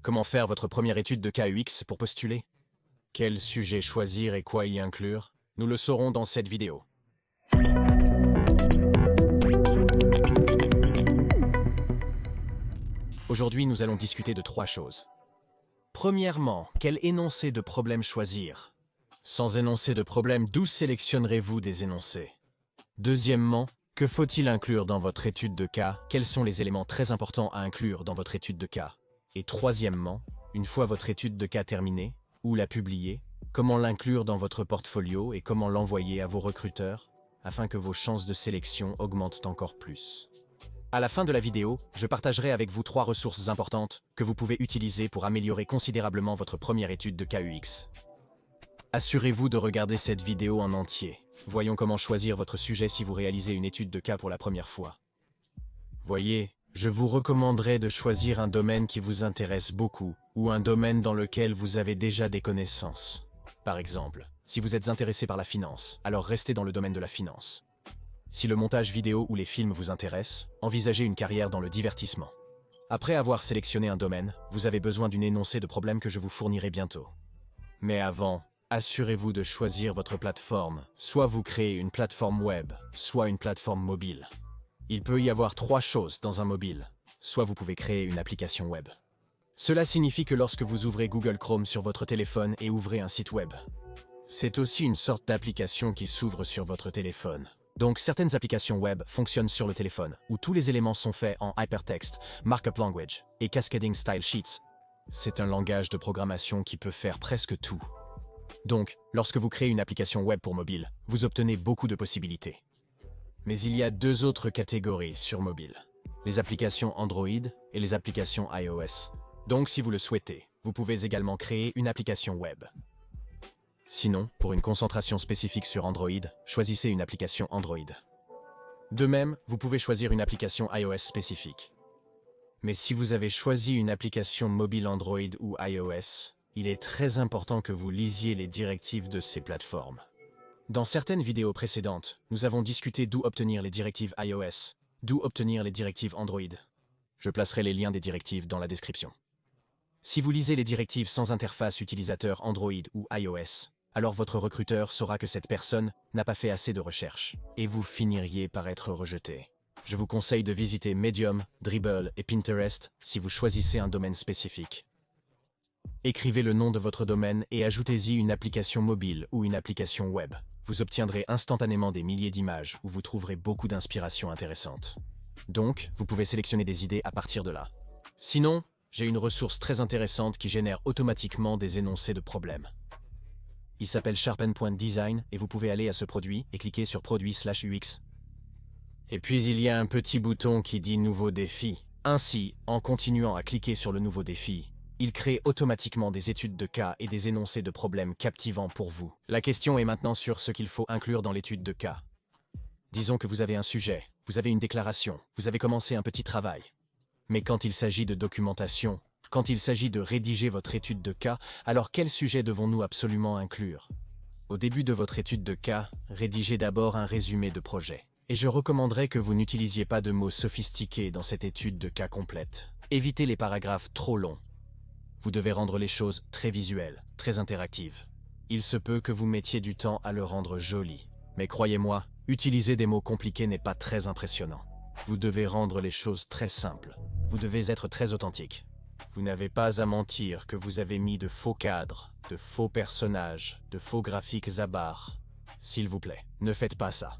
Comment faire votre première étude de cas UX pour postuler? Quel sujet choisir et quoi y inclure? Nous le saurons dans cette vidéo. Aujourd'hui, nous allons discuter de 3 choses. Premièrement, quel énoncé de problème choisir? Sans énoncé de problème, d'où sélectionnerez-vous des énoncés? Deuxièmement, que faut-il inclure dans votre étude de cas? Quels sont les éléments très importants à inclure dans votre étude de cas? Et troisièmement, une fois votre étude de cas terminée, où la publier, comment l'inclure dans votre portfolio et comment l'envoyer à vos recruteurs, afin que vos chances de sélection augmentent encore plus. À la fin de la vidéo, je partagerai avec vous 3 ressources importantes que vous pouvez utiliser pour améliorer considérablement votre première étude de cas UX. Assurez-vous de regarder cette vidéo en entier. Voyons comment choisir votre sujet si vous réalisez une étude de cas pour la première fois. Voyez, je vous recommanderais de choisir un domaine qui vous intéresse beaucoup ou un domaine dans lequel vous avez déjà des connaissances. Par exemple, si vous êtes intéressé par la finance, alors restez dans le domaine de la finance. Si le montage vidéo ou les films vous intéressent, envisagez une carrière dans le divertissement. Après avoir sélectionné un domaine, vous avez besoin d'une énoncé de problème que je vous fournirai bientôt. Mais avant, assurez-vous de choisir votre plateforme. Soit vous créez une plateforme web, soit une plateforme mobile. Il peut y avoir 3 choses dans un mobile. Soit vous pouvez créer une application web. Cela signifie que lorsque vous ouvrez Google Chrome sur votre téléphone et ouvrez un site web, c'est aussi une sorte d'application qui s'ouvre sur votre téléphone. Donc certaines applications web fonctionnent sur le téléphone, où tous les éléments sont faits en hypertext, markup language et cascading style sheets. C'est un langage de programmation qui peut faire presque tout. Donc, lorsque vous créez une application web pour mobile, vous obtenez beaucoup de possibilités. Mais il y a 2 autres catégories sur mobile, les applications Android et les applications iOS. Donc si vous le souhaitez, vous pouvez également créer une application web. Sinon, pour une concentration spécifique sur Android, choisissez une application Android. De même, vous pouvez choisir une application iOS spécifique. Mais si vous avez choisi une application mobile Android ou iOS, il est très important que vous lisiez les directives de ces plateformes. Dans certaines vidéos précédentes, nous avons discuté d'où obtenir les directives iOS, d'où obtenir les directives Android. Je placerai les liens des directives dans la description. Si vous lisez les directives sans interface utilisateur Android ou iOS, alors votre recruteur saura que cette personne n'a pas fait assez de recherche, et vous finiriez par être rejeté. Je vous conseille de visiter Medium, Dribbble et Pinterest si vous choisissez un domaine spécifique. Écrivez le nom de votre domaine et ajoutez-y une application mobile ou une application web. Vous obtiendrez instantanément des milliers d'images où vous trouverez beaucoup d'inspiration intéressante. Donc, vous pouvez sélectionner des idées à partir de là. Sinon, j'ai une ressource très intéressante qui génère automatiquement des énoncés de problèmes. Il s'appelle Sharpen.design et vous pouvez aller à ce produit et cliquer sur Produit/UX. Et puis il y a un petit bouton qui dit Nouveau défi. Ainsi, en continuant à cliquer sur le nouveau défi, il crée automatiquement des études de cas et des énoncés de problèmes captivants pour vous. La question est maintenant sur ce qu'il faut inclure dans l'étude de cas. Disons que vous avez un sujet, vous avez une déclaration, vous avez commencé un petit travail. Mais quand il s'agit de documentation, quand il s'agit de rédiger votre étude de cas, alors quel sujet devons-nous absolument inclure? Au début de votre étude de cas, rédigez d'abord un résumé de projet. Et je recommanderais que vous n'utilisiez pas de mots sophistiqués dans cette étude de cas complète. Évitez les paragraphes trop longs. Vous devez rendre les choses très visuelles, très interactives. Il se peut que vous mettiez du temps à le rendre joli. Mais croyez-moi, utiliser des mots compliqués n'est pas très impressionnant. Vous devez rendre les choses très simples. Vous devez être très authentique. Vous n'avez pas à mentir que vous avez mis de faux cadres, de faux personnages, de faux graphiques à barre. S'il vous plaît, ne faites pas ça.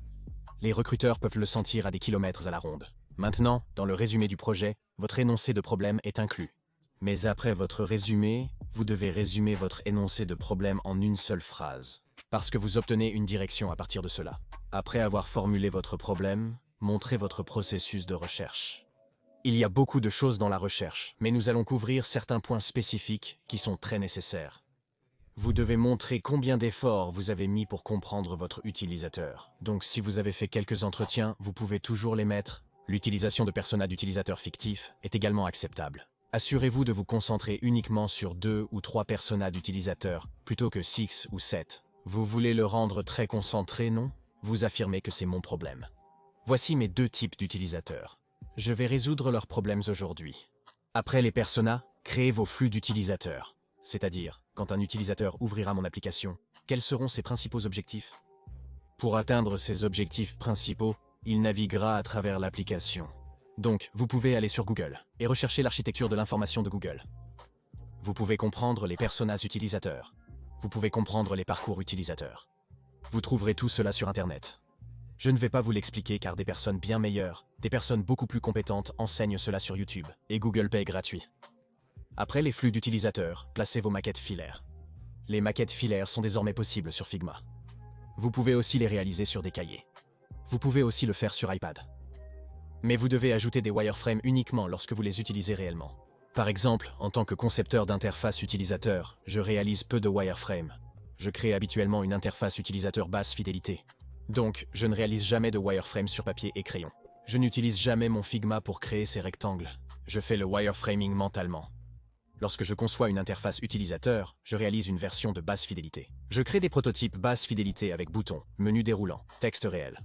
Les recruteurs peuvent le sentir à des kilomètres à la ronde. Maintenant, dans le résumé du projet, votre énoncé de problème est inclus. Mais après votre résumé, vous devez résumer votre énoncé de problème en une seule phrase. Parce que vous obtenez une direction à partir de cela. Après avoir formulé votre problème, montrez votre processus de recherche. Il y a beaucoup de choses dans la recherche, mais nous allons couvrir certains points spécifiques qui sont très nécessaires. Vous devez montrer combien d'efforts vous avez mis pour comprendre votre utilisateur. Donc si vous avez fait quelques entretiens, vous pouvez toujours les mettre. L'utilisation de personas d'utilisateurs fictifs est également acceptable. Assurez-vous de vous concentrer uniquement sur 2 ou 3 personas d'utilisateurs, plutôt que 6 ou 7. Vous voulez le rendre très concentré, non? Vous affirmez que c'est mon problème. Voici mes 2 types d'utilisateurs. Je vais résoudre leurs problèmes aujourd'hui. Après les personas, Créez vos flux d'utilisateurs, c'est-à-dire, quand un utilisateur ouvrira mon application, quels seront ses principaux objectifs? Pour atteindre ses objectifs principaux, il naviguera à travers l'application. Donc, vous pouvez aller sur Google et rechercher l'architecture de l'information de Google. Vous pouvez comprendre les personas utilisateurs. Vous pouvez comprendre les parcours utilisateurs. Vous trouverez tout cela sur Internet. Je ne vais pas vous l'expliquer car des personnes bien meilleures, des personnes beaucoup plus compétentes enseignent cela sur YouTube et Google Pay gratuit. Après les flux d'utilisateurs, placez vos maquettes filaires. Les maquettes filaires sont désormais possibles sur Figma. Vous pouvez aussi les réaliser sur des cahiers. Vous pouvez aussi le faire sur iPad. Mais vous devez ajouter des wireframes uniquement lorsque vous les utilisez réellement. Par exemple, en tant que concepteur d'interface utilisateur, je réalise peu de wireframes. Je crée habituellement une interface utilisateur basse fidélité. Donc, je ne réalise jamais de wireframe sur papier et crayon. Je n'utilise jamais mon Figma pour créer ces rectangles. Je fais le wireframing mentalement. Lorsque je conçois une interface utilisateur, je réalise une version de basse fidélité. Je crée des prototypes basse fidélité avec boutons, menu déroulant, texte réel.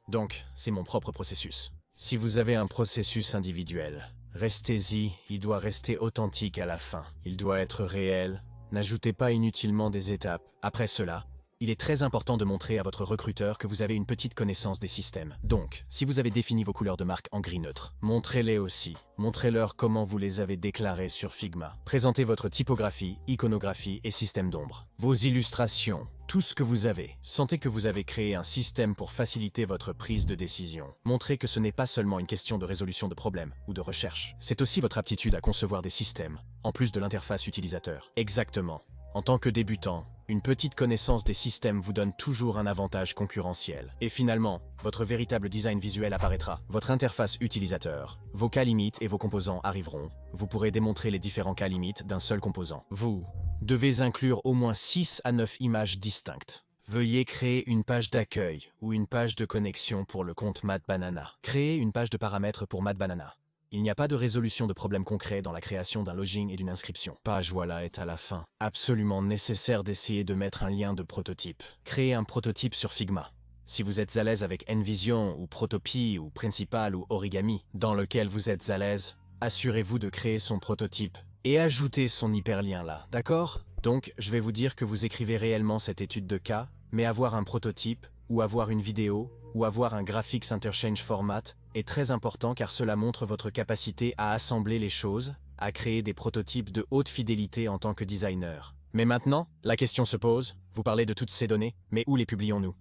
Donc, c'est mon propre processus. Si vous avez un processus individuel, restez-y, il doit rester authentique à la fin. Il doit être réel. N'ajoutez pas inutilement des étapes. Après cela, il est très important de montrer à votre recruteur que vous avez une petite connaissance des systèmes. Donc, si vous avez défini vos couleurs de marque en gris neutre, montrez-les aussi. Montrez-leur comment vous les avez déclarées sur Figma. Présentez votre typographie, iconographie et système d'ombre. Vos illustrations, tout ce que vous avez. Sentez que vous avez créé un système pour faciliter votre prise de décision. Montrez que ce n'est pas seulement une question de résolution de problèmes ou de recherche. C'est aussi votre aptitude à concevoir des systèmes, en plus de l'interface utilisateur. Exactement. En tant que débutant, une petite connaissance des systèmes vous donne toujours un avantage concurrentiel. Et finalement, votre véritable design visuel apparaîtra. Votre interface utilisateur, vos cas limites et vos composants arriveront. Vous pourrez démontrer les différents cas limites d'un seul composant. Vous devez inclure au moins 6 à 9 images distinctes. Veuillez créer une page d'accueil ou une page de connexion pour le compte MadBanana. Créez une page de paramètres pour MadBanana. Il n'y a pas de résolution de problème concret dans la création d'un login et d'une inscription. Page voilà est à la fin. Absolument nécessaire d'essayer de mettre un lien de prototype. Créez un prototype sur Figma. Si vous êtes à l'aise avec Envision ou Protopie ou Principal ou Origami, dans lequel vous êtes à l'aise, assurez-vous de créer son prototype et ajoutez son hyperlien là, d'accord? Donc, je vais vous dire que vous écrivez réellement cette étude de cas, mais avoir un prototype, ou avoir une vidéo, ou avoir un Graphics Interchange Format est très important car cela montre votre capacité à assembler les choses, à créer des prototypes de haute fidélité en tant que designer. Mais maintenant, la question se pose, vous parlez de toutes ces données, mais où les publions-nous?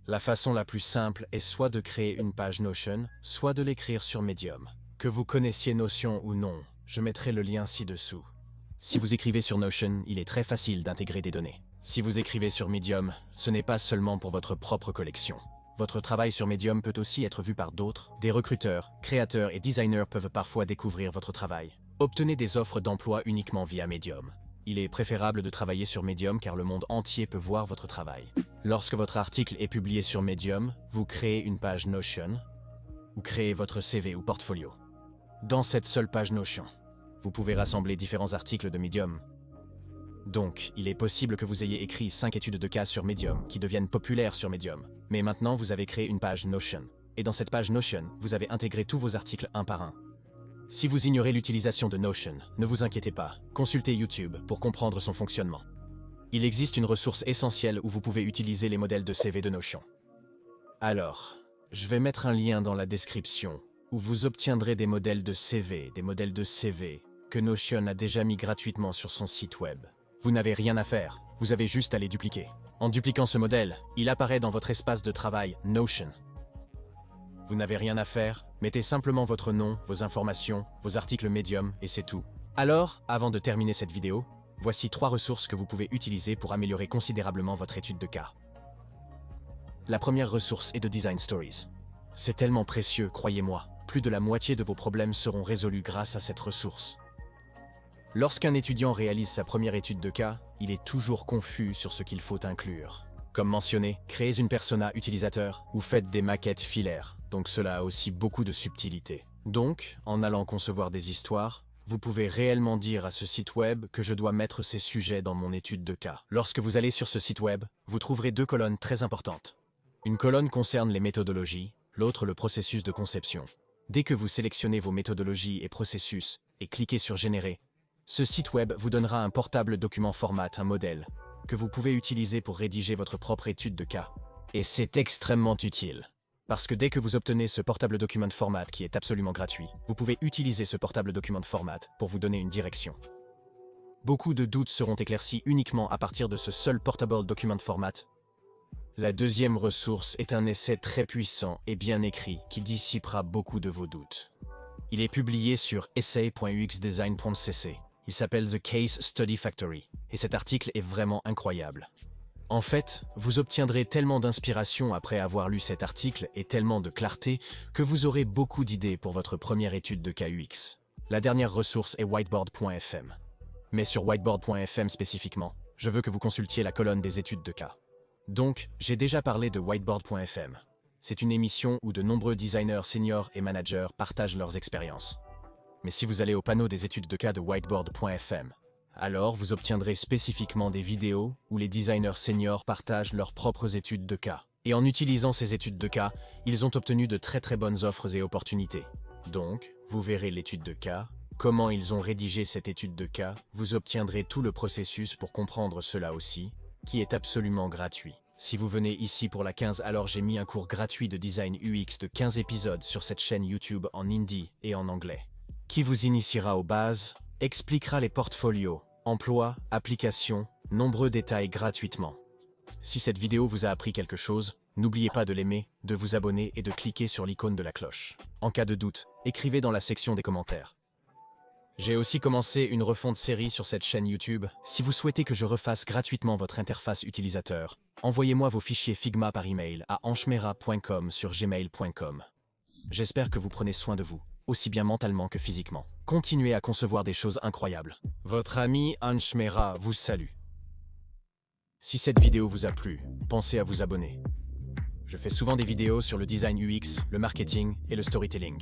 La façon la plus simple est soit de créer une page Notion, soit de l'écrire sur Medium. Que vous connaissiez Notion ou non, je mettrai le lien ci-dessous. Si vous écrivez sur Notion, il est très facile d'intégrer des données. Si vous écrivez sur Medium, ce n'est pas seulement pour votre propre collection. Votre travail sur Medium peut aussi être vu par d'autres. Des recruteurs, créateurs et designers peuvent parfois découvrir votre travail. Obtenez des offres d'emploi uniquement via Medium. Il est préférable de travailler sur Medium car le monde entier peut voir votre travail. Lorsque votre article est publié sur Medium, vous créez une page Notion ou créez votre CV ou portfolio. Dans cette seule page Notion, vous pouvez rassembler différents articles de Medium. Donc, il est possible que vous ayez écrit 5 études de cas sur Medium qui deviennent populaires sur Medium. Mais maintenant, vous avez créé une page Notion. Et dans cette page Notion, vous avez intégré tous vos articles un par un. Si vous ignorez l'utilisation de Notion, ne vous inquiétez pas. Consultez YouTube pour comprendre son fonctionnement. Il existe une ressource essentielle où vous pouvez utiliser les modèles de CV de Notion. Alors, je vais mettre un lien dans la description où vous obtiendrez des modèles de CV, que Notion a déjà mis gratuitement sur son site web. Vous n'avez rien à faire, vous avez juste à les dupliquer. En dupliquant ce modèle, il apparaît dans votre espace de travail Notion. Vous n'avez rien à faire, mettez simplement votre nom, vos informations, vos articles Medium et c'est tout. Alors, avant de terminer cette vidéo, voici 3 ressources que vous pouvez utiliser pour améliorer considérablement votre étude de cas. La première ressource est de Design Stories. C'est tellement précieux, croyez-moi. Plus de la moitié de vos problèmes seront résolus grâce à cette ressource. Lorsqu'un étudiant réalise sa première étude de cas, il est toujours confus sur ce qu'il faut inclure. Comme mentionné, créez une persona utilisateur ou faites des maquettes filaires, donc cela a aussi beaucoup de subtilité. Donc, en allant concevoir des histoires, vous pouvez réellement dire à ce site web que je dois mettre ces sujets dans mon étude de cas. Lorsque vous allez sur ce site web, vous trouverez 2 colonnes très importantes. Une colonne concerne les méthodologies, l'autre le processus de conception. Dès que vous sélectionnez vos méthodologies et processus et cliquez sur Générer, ce site web vous donnera un portable document format, un modèle, que vous pouvez utiliser pour rédiger votre propre étude de cas. Et c'est extrêmement utile. Parce que dès que vous obtenez ce portable document format qui est absolument gratuit, vous pouvez utiliser ce portable document format pour vous donner une direction. Beaucoup de doutes seront éclaircis uniquement à partir de ce seul portable document format. La deuxième ressource est un essai très puissant et bien écrit qui dissipera beaucoup de vos doutes. Il est publié sur essay.uxdesign.cc. Il s'appelle The Case Study Factory, et cet article est vraiment incroyable. En fait, vous obtiendrez tellement d'inspiration après avoir lu cet article et tellement de clarté que vous aurez beaucoup d'idées pour votre première étude de cas UX. La dernière ressource est whiteboard.fm. Mais sur whiteboard.fm spécifiquement, je veux que vous consultiez la colonne des études de cas. Donc, j'ai déjà parlé de whiteboard.fm. C'est une émission où de nombreux designers seniors et managers partagent leurs expériences. Mais si vous allez au panneau des études de cas de whiteboard.fm, alors vous obtiendrez spécifiquement des vidéos où les designers seniors partagent leurs propres études de cas. Et en utilisant ces études de cas, ils ont obtenu de très bonnes offres et opportunités. Donc, vous verrez l'étude de cas, comment ils ont rédigé cette étude de cas, vous obtiendrez tout le processus pour comprendre cela aussi, qui est absolument gratuit. Si vous venez ici pour la 15, alors j'ai mis un cours gratuit de design UX de 15 épisodes sur cette chaîne YouTube en hindi et en anglais, qui vous initiera aux bases, expliquera les portfolios, emplois, applications, nombreux détails gratuitement. Si cette vidéo vous a appris quelque chose, n'oubliez pas de l'aimer, de vous abonner et de cliquer sur l'icône de la cloche. En cas de doute, écrivez dans la section des commentaires. J'ai aussi commencé une refonte série sur cette chaîne YouTube. Si vous souhaitez que je refasse gratuitement votre interface utilisateur, envoyez-moi vos fichiers Figma par email à anchemera.com sur gmail.com. J'espère que vous prenez soin de vous, aussi bien mentalement que physiquement. Continuez à concevoir des choses incroyables. Votre ami Anchemera vous salue. Si cette vidéo vous a plu, pensez à vous abonner. Je fais souvent des vidéos sur le design UX, le marketing et le storytelling.